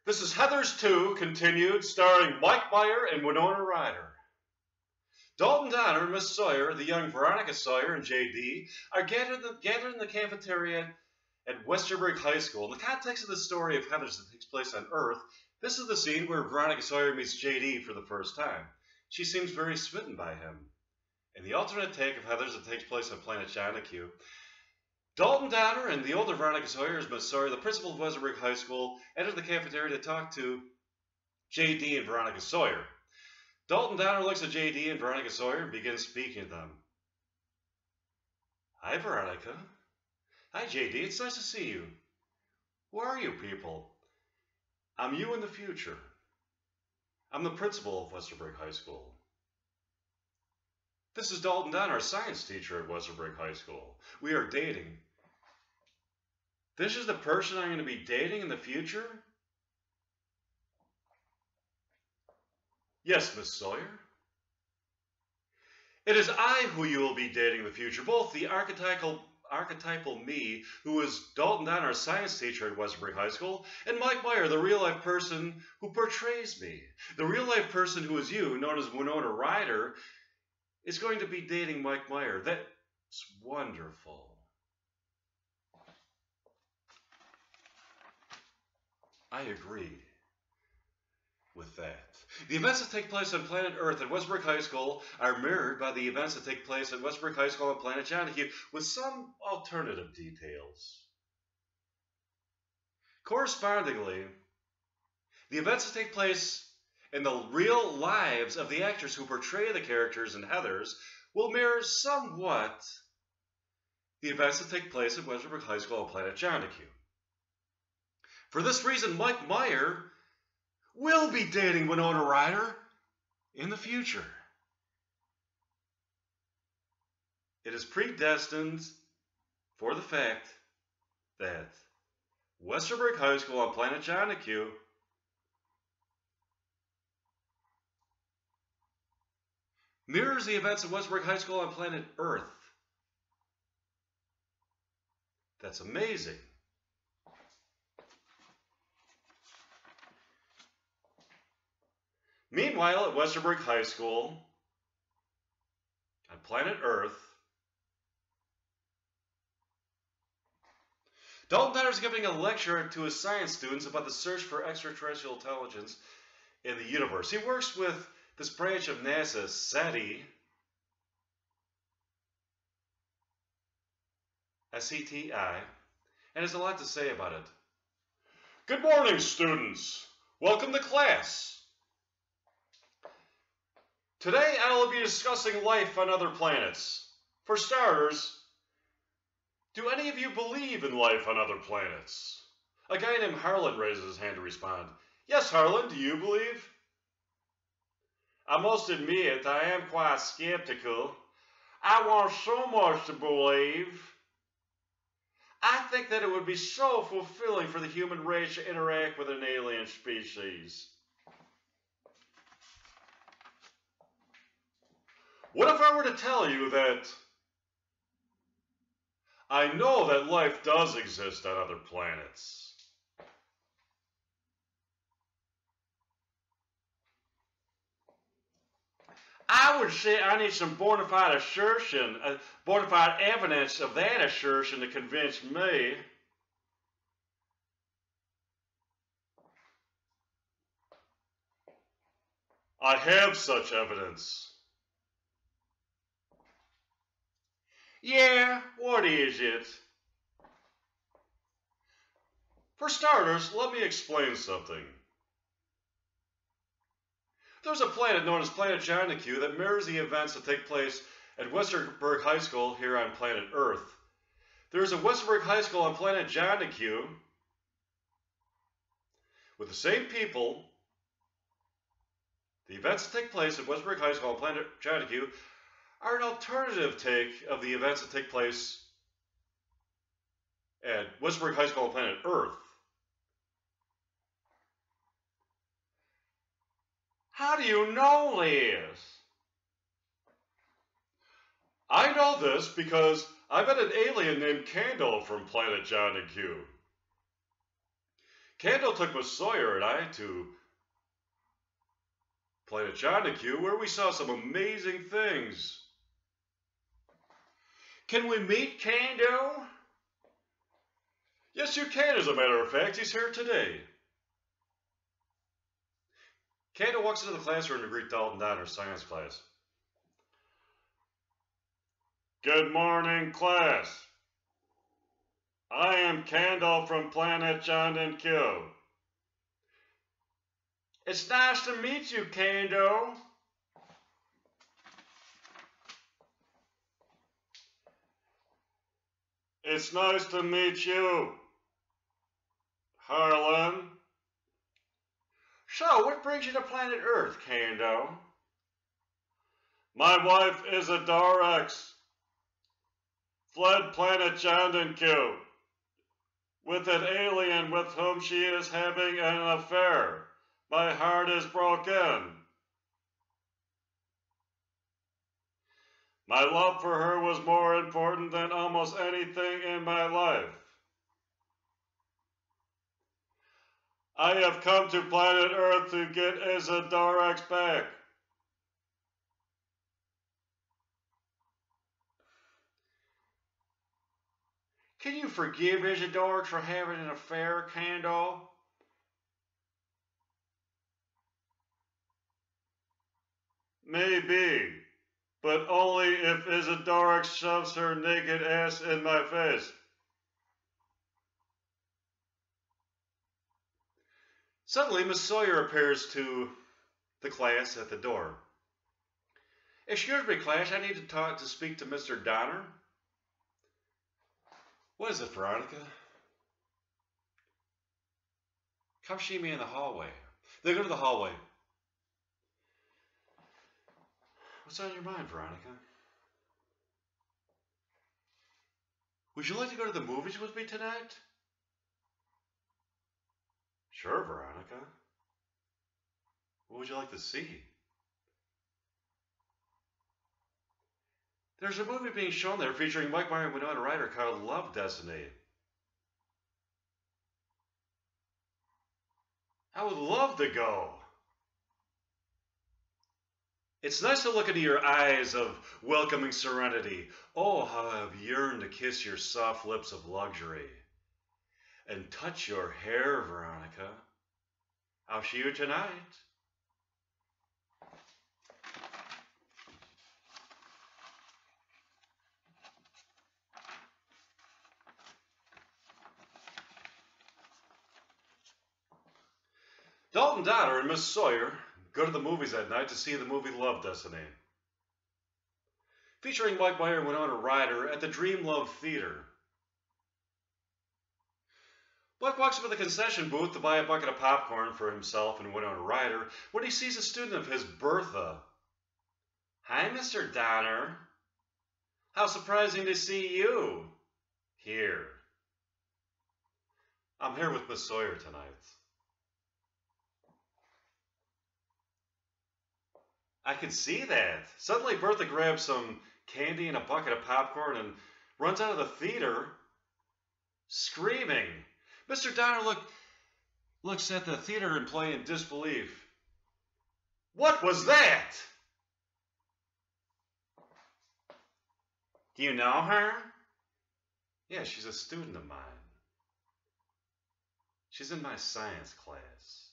This is Heathers 2, continued, starring Mike Meyer and Winona Ryder. Dalton Donner and Miss Sawyer, the young Veronica Sawyer and J.D., are gathered in the cafeteria at Westerberg High School. In the context of the story of Heathers that takes place on Earth, this is the scene where Veronica Sawyer meets J.D. for the first time. She seems very smitten by him. In the alternate take of Heathers that takes place on planet Jonahue, Dalton Donner and the older Veronica Sawyer, as Miss Sawyer, the principal of Westerberg High School, enter the cafeteria to talk to J.D. and Veronica Sawyer. Dalton Donner looks at J.D. and Veronica Sawyer and begins speaking to them. Hi, Veronica. Hi, J.D. It's nice to see you. Who are you people? I'm you in the future. I'm the principal of Westerberg High School. This is Dalton Donner, our science teacher at Westerberg High School. We are dating. This is the person I'm going to be dating in the future? Yes, Miss Sawyer. It is I who you will be dating in the future, both the archetypal me, who is Dalton Donner, our science teacher at Westerberg High School, and Mike Meyer, the real-life person who portrays me. The real-life person who is you, known as Winona Ryder, is going to be dating Mike Meyer. That's wonderful. I agree with that. The events that take place on planet Earth at Westerberg High School are mirrored by the events that take place at Westerberg High School on planet Jonahue, with some alternative details. Correspondingly, the events that take place in the real lives of the actors who portray the characters in Heathers will mirror somewhat the events that take place at Westerberg High School on planet Jonahue. For this reason, Mike Meyer will be dating Winona Ryder in the future. It is predestined for the fact that Westerberg High School on planet Jonahue mirrors the events of Westerberg High School on planet Earth. That's amazing. Meanwhile, at Westerberg High School on planet Earth, Dalton Donner is giving a lecture to his science students about the search for extraterrestrial intelligence in the universe. He works with this branch of NASA, SETI, S-E-T-I, and has a lot to say about it. Good morning, students. Welcome to class. Today I will be discussing life on other planets. For starters, do any of you believe in life on other planets? A guy named Harlan raises his hand to respond. Yes, Harlan, do you believe? I must admit, I am quite skeptical. I want so much to believe. I think that it would be so fulfilling for the human race to interact with an alien species. What if I were to tell you that I know that life does exist on other planets? I would say I need some bona fide assertion, bona fide evidence of that assertion to convince me. I have such evidence. Yeah, what is it? For starters, let me explain something. There's a planet known as planet Jonahue that mirrors the events that take place at Westerberg High School here on planet Earth. There's a Westerberg High School on planet Jonahue with the same people. The events that take place at Westerberg High School on planet Jonahue are an alternative take of the events that take place at Westerberg High School on planet Earth. How do you know this? I know this because I met an alien named Candle from planet Jonahue. Kendall took Miss Sawyer and I to Planet John Q, where we saw some amazing things. Can we meet Kando? Yes, you can, as a matter of fact. He's here today. Kando walks into the classroom to greet Dalton Donner's science class. Good morning, class. I am Kando from Planet John Q. It's nice to meet you, Kando. It's nice to meet you, Harlan. So, what brings you to planet Earth, Kando? My wife is a Dorex. Fled planet John Q with an alien with whom she is having an affair. My heart is broken. My love for her was more important than almost anything in my life. I have come to planet Earth to get Isadorex back. Can you forgive Isadorex for having an affair, Kando? Maybe, but only if Isadorex shoves her naked ass in my face. Suddenly, Miss Sawyer appears to the class at the door. Excuse me, class, I need to speak to Mr. Donner. What is it, Veronica? Come see me in the hallway. They go to the hallway. What's on your mind, Veronica? Would you like to go to the movies with me tonight? Sure, Veronica. What would you like to see? There's a movie being shown there featuring Meyer and Winona Ryder called Love Destiny. I would love to go. It's nice to look into your eyes of welcoming serenity. Oh, how I've yearned to kiss your soft lips of luxury. And touch your hair, Veronica. I'll see you tonight. Dalton Donner and Miss Sawyer go to the movies that night to see the movie Love Destiny, featuring Meyer and Winona Ryder at the Dream Love Theater. Buck walks up to the concession booth to buy a bucket of popcorn for himself and Winona Ryder when he sees a student of his, Bertha. Hi, Mr. Donner. How surprising to see you here. I'm here with Miss Sawyer tonight. I can see that. Suddenly Bertha grabs some candy and a bucket of popcorn and runs out of the theater screaming. Mr. Donner looks at the theater employee in disbelief. What was that? Do you know her? Yeah, she's a student of mine. She's in my science class.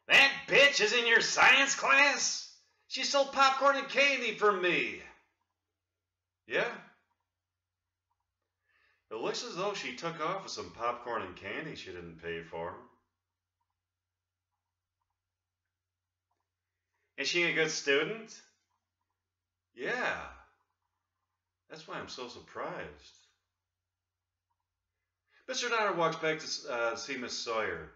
That bitch is in your science class? She stole popcorn and candy from me. Yeah? It looks as though she took off with some popcorn and candy she didn't pay for. Is she a good student? Yeah. That's why I'm so surprised. Mr. Donner walks back to see Miss Sawyer.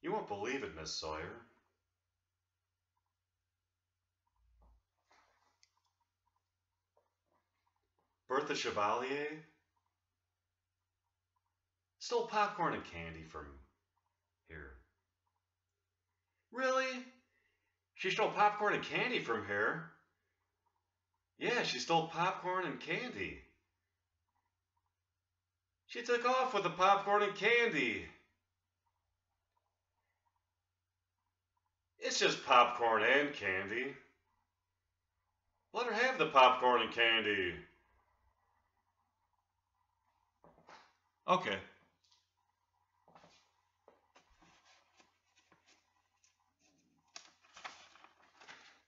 You won't believe it, Miss Sawyer. Bertha Chevalier stole popcorn and candy from here. Really? She stole popcorn and candy from here? Yeah, she stole popcorn and candy. She took off with the popcorn and candy. It's just popcorn and candy. Let her have the popcorn and candy. Okay.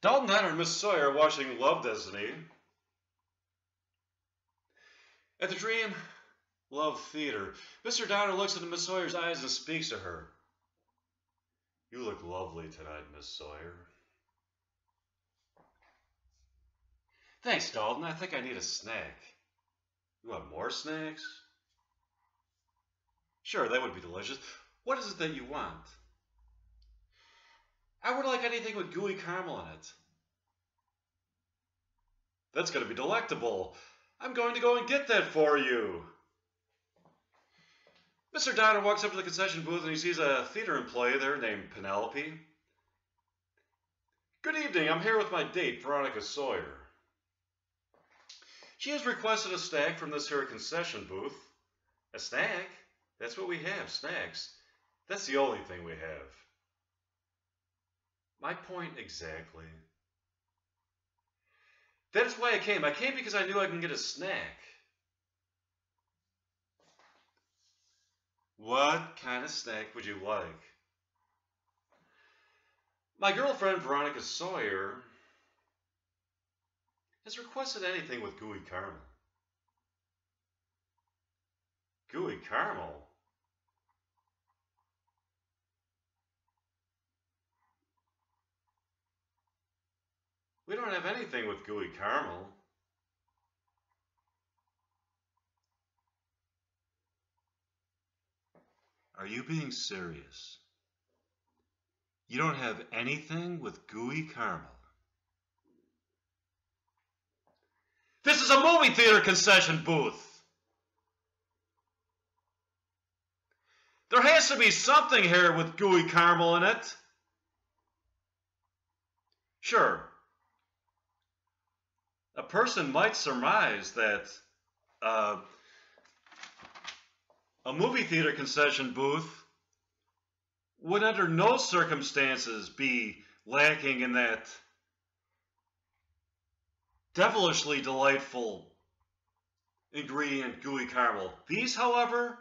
Dalton Diner and Miss Sawyer watching Love Destiny at the Dream Love Theater. Mr. Donner looks into Miss Sawyer's eyes and speaks to her. You look lovely tonight, Miss Sawyer. Thanks, Dalton. I think I need a snack. You want more snacks? Sure, that would be delicious. What is it that you want? I would like anything with gooey caramel in it. That's going to be delectable. I'm going to go and get that for you. Mr. Donner walks up to the concession booth and he sees a theater employee there named Penelope. Good evening. I'm here with my date, Veronica Sawyer. She has requested a snack from this here concession booth. A snack? That's what we have, snacks. That's the only thing we have. My point exactly. That is why I came. I came because I knew I can get a snack. What kind of snack would you like? My girlfriend, Veronica Sawyer, has requested anything with gooey caramel. Gooey caramel? We don't have anything with gooey caramel. Are you being serious? You don't have anything with gooey caramel? This is a movie theater concession booth. There has to be something here with gooey caramel in it. Sure. A person might surmise that a movie theater concession booth would under no circumstances be lacking in that devilishly delightful ingredient, gooey caramel. These, however,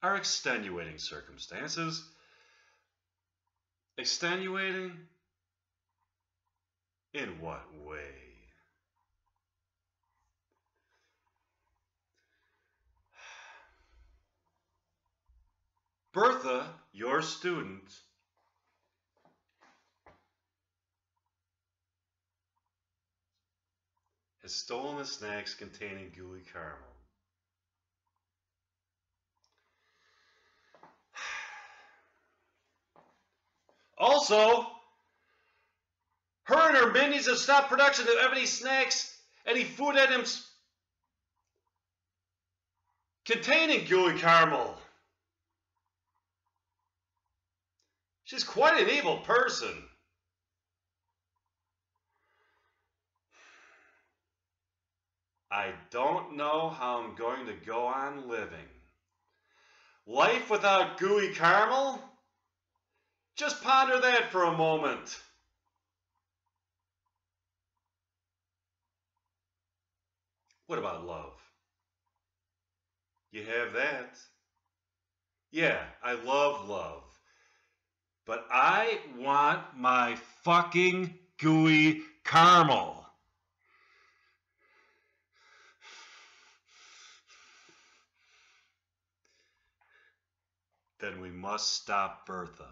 are extenuating circumstances. Extenuating? In what way? Bertha, your student, has stolen the snacks containing gooey caramel. Also, her and her minions have stopped production of any snacks, any food items containing gooey caramel. She's quite an evil person. I don't know how I'm going to go on living. Life without gooey caramel? Just ponder that for a moment. What about love? You have that? Yeah, I love love. But I want my fucking gooey caramel. Then we must stop Bertha.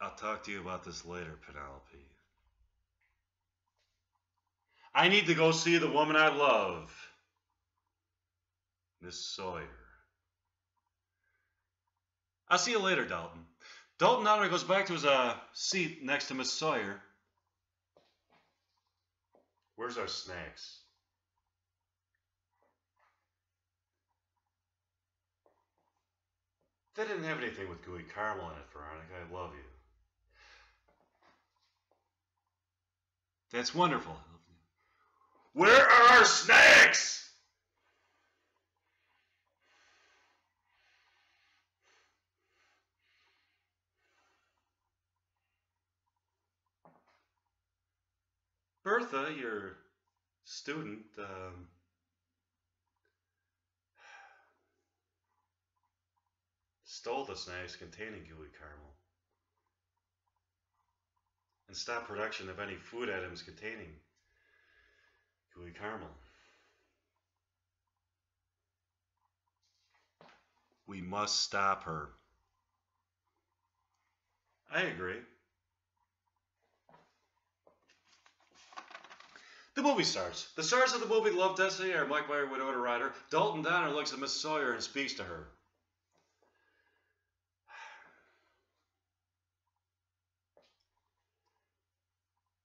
I'll talk to you about this later, Penelope. I need to go see the woman I love, Miss Sawyer. I'll see you later, Dalton. Dalton Donner goes back to his seat next to Miss Sawyer. Where's our snacks? They didn't have anything with gooey caramel in it, Veronica. I love you. That's wonderful. Where are our snacks? Bertha, your student, stole the snacks containing gooey caramel and stopped production of any food items containing gooey caramel. We must stop her. I agree. The movie starts. The stars of the movie Love Destiny are Mike Meyer, Winona Ryder. Dalton Donner looks at Miss Sawyer and speaks to her.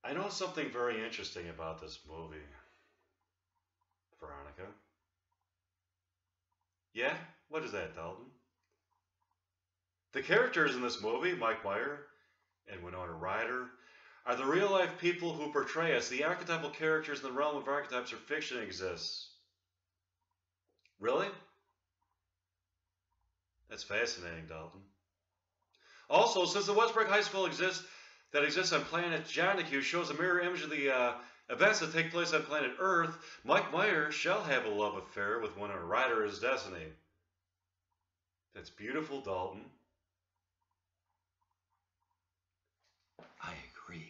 I know something very interesting about this movie, Veronica. Yeah? What is that, Dalton? The characters in this movie, Mike Meyer and Winona Ryder, are the real-life people who portray us. The archetypal characters in the realm of archetypes or fiction exists. Really? That's fascinating, Dalton. Also, since the Westbrook High School exists on planet Jonacue shows a mirror image of the events that take place on planet Earth, Mike Meyer shall have a love affair with Winona Ryder as Destiny. That's beautiful, Dalton. I agree.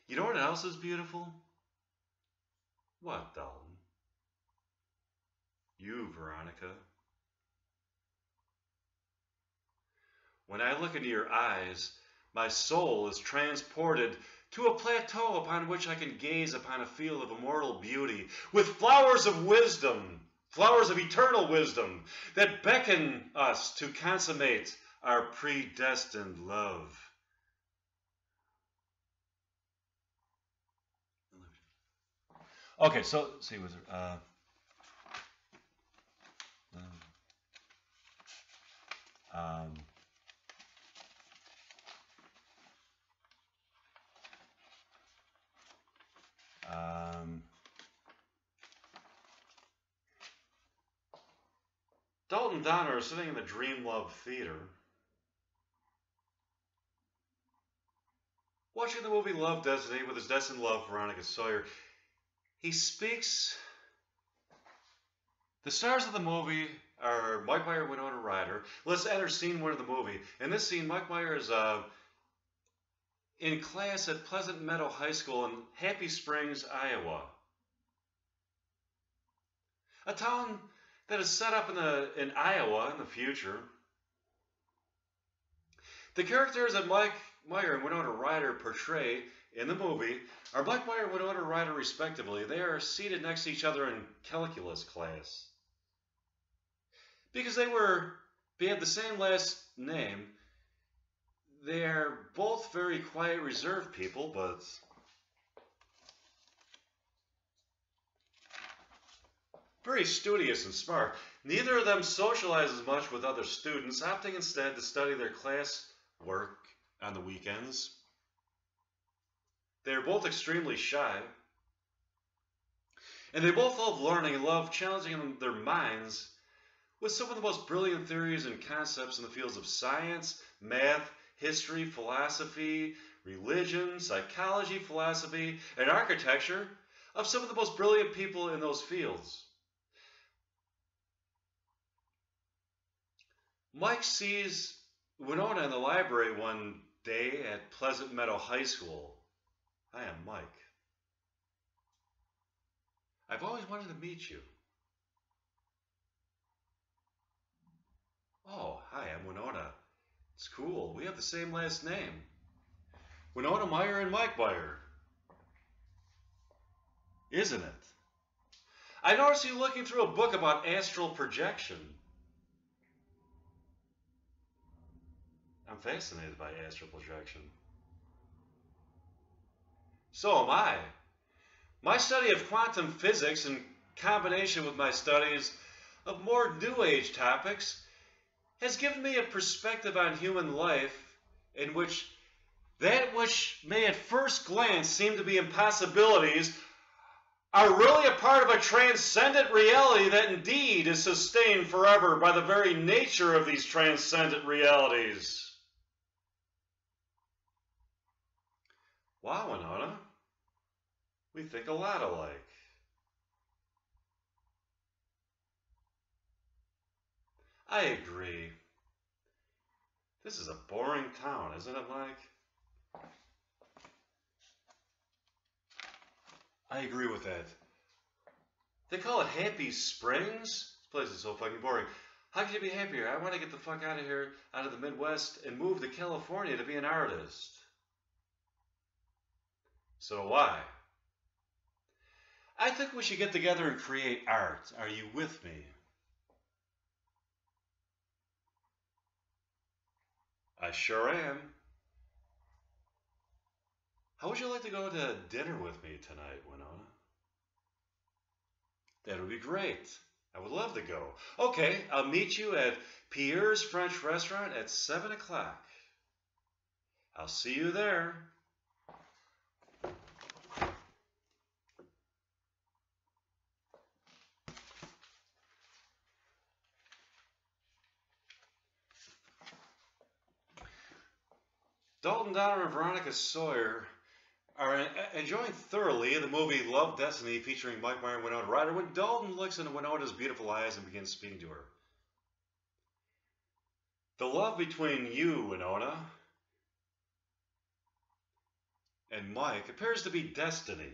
You know what else is beautiful? What, Dalton? You, Veronica. When I look into your eyes, my soul is transported to a plateau upon which I can gaze upon a field of immortal beauty, with flowers of wisdom, flowers of eternal wisdom, that beckon us to consummate our predestined love. Okay, so see, was there? Dalton Donner is sitting in the Dream Love Theater, watching the movie Love Destiny with his destined love, Veronica Sawyer. He speaks. The stars of the movie are Mike Meyer and Winona Ryder. Let's enter scene one of the movie. In this scene, Mike Meyer is in class at Pleasant Meadow High School in Happy Springs, Iowa. A town that is set up in Iowa in the future. The characters that Mike Meyer and Winona Ryder portray in the movie are Mike Meyer and Winona Ryder respectively. They are seated next to each other in calculus class. Because they had the same last name, they are both very quiet, reserved people, but very studious and smart. Neither of them socializes much with other students, opting instead to study their class work on the weekends. They are both extremely shy, and they both love learning and love challenging their minds with some of the most brilliant theories and concepts in the fields of science, math, history, philosophy, religion, psychology, philosophy, and architecture of some of the most brilliant people in those fields. Mike sees Winona in the library one day at Pleasant Meadow High School. I am Mike. I've always wanted to meet you. Oh, hi, I'm Winona. It's cool. We have the same last name. Winona Meyer and Mike Meyer. Isn't it? I noticed you looking through a book about astral projection. I'm fascinated by astral projection. So am I. My study of quantum physics in combination with my studies of more New Age topics has given me a perspective on human life in which that which may at first glance seem to be impossibilities are really a part of a transcendent reality that indeed is sustained forever by the very nature of these transcendent realities. Wow, Winona, we think a lot alike. I agree. This is a boring town, isn't it, Mike? I agree with that. They call it Happy Springs. This place is so fucking boring. How can you be happier? I want to get the fuck out of here, out of the Midwest, and move to California to be an artist. So do I. I think we should get together and create art. Are you with me? I sure am. How would you like to go to dinner with me tonight, Winona? That would be great. I would love to go. Okay, I'll meet you at Pierre's French Restaurant at 7 o'clock. I'll see you there. Dalton Donner and Veronica Sawyer are enjoying thoroughly the movie Love, Destiny featuring Mike Meyer and Winona Ryder when Dalton looks into Winona's beautiful eyes and begins speaking to her. The love between you, Winona, and Mike appears to be destiny.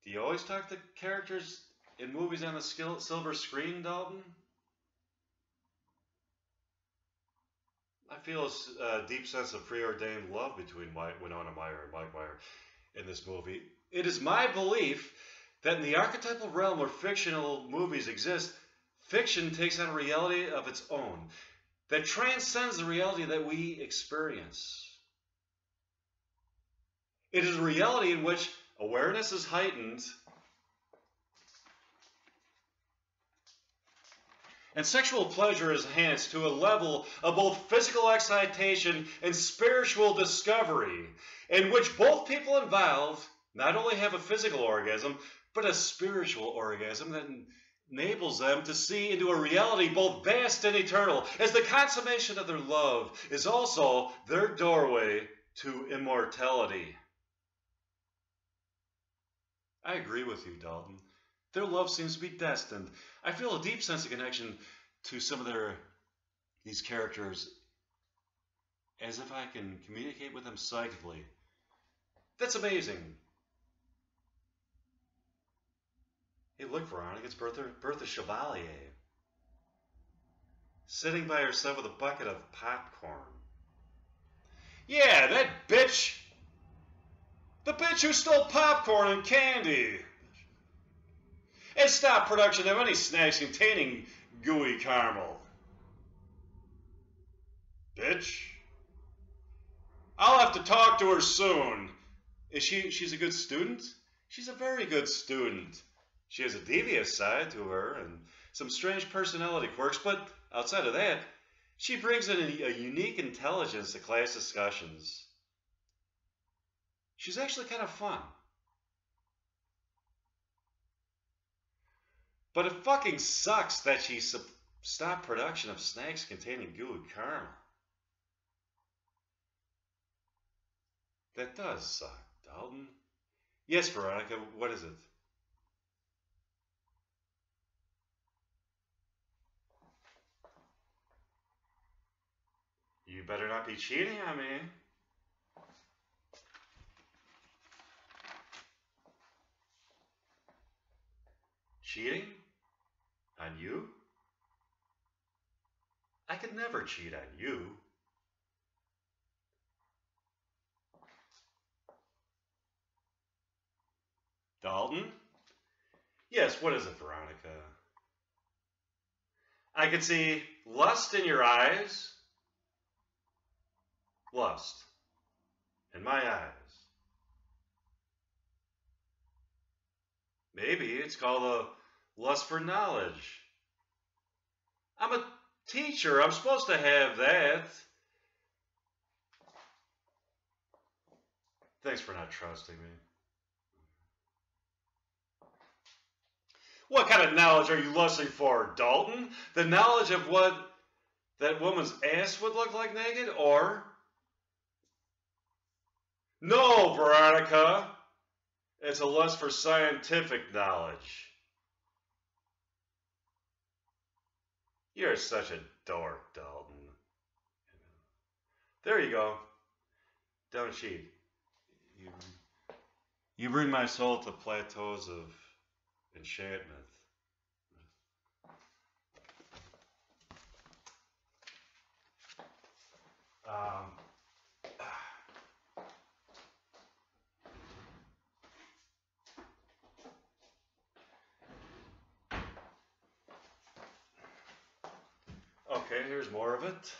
Do you always talk to characters in movies on the silver screen, Dalton? I feel a deep sense of preordained love between Winona Meyer and Mike Meyer in this movie. It is my belief that in the archetypal realm where fictional movies exist, fiction takes on a reality of its own that transcends the reality that we experience. It is a reality in which awareness is heightened and sexual pleasure is enhanced to a level of both physical excitation and spiritual discovery, in which both people involved not only have a physical orgasm, but a spiritual orgasm that enables them to see into a reality both vast and eternal, as the consummation of their love is also their doorway to immortality. I agree with you, Dalton. Their love seems to be destined. I feel a deep sense of connection to some of these characters, as if I can communicate with them psychically. That's amazing. Hey, look, Veronica, it's Bertha Chevalier, sitting by herself with a bucket of popcorn. Yeah, that bitch! The bitch who stole popcorn and candy! And stop production of any snacks containing gooey caramel. Bitch. I'll have to talk to her soon. She's a good student? She's a very good student. She has a devious side to her and some strange personality quirks, but outside of that, she brings in a unique intelligence to class discussions. She's actually kind of fun. But it fucking sucks that she stopped production of snacks containing gooey caramel. That does suck, Dalton. Yes, Veronica, what is it? You better not be cheating on me. Cheating? On you? I could never cheat on you. Dalton? Yes, what is it, Veronica? I could see lust in your eyes. Lust in my eyes. Maybe it's called a lust for knowledge. I'm a Teacher, I'm supposed to have that. Thanks for not trusting me. What kind of knowledge are you lusting for, Dalton? The knowledge of what that woman's ass would look like naked, or... No, Veronica. It's a lust for scientific knowledge. You're such a dork, Dalton. There you go. Don't cheat. You bring my soul to plateaus of enchantment. Okay, here's more of it.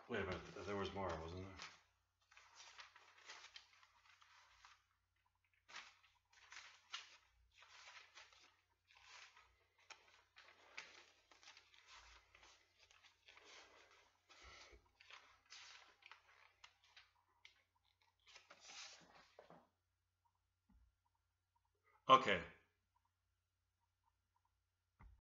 Wait a minute, there was more, wasn't there? Okay.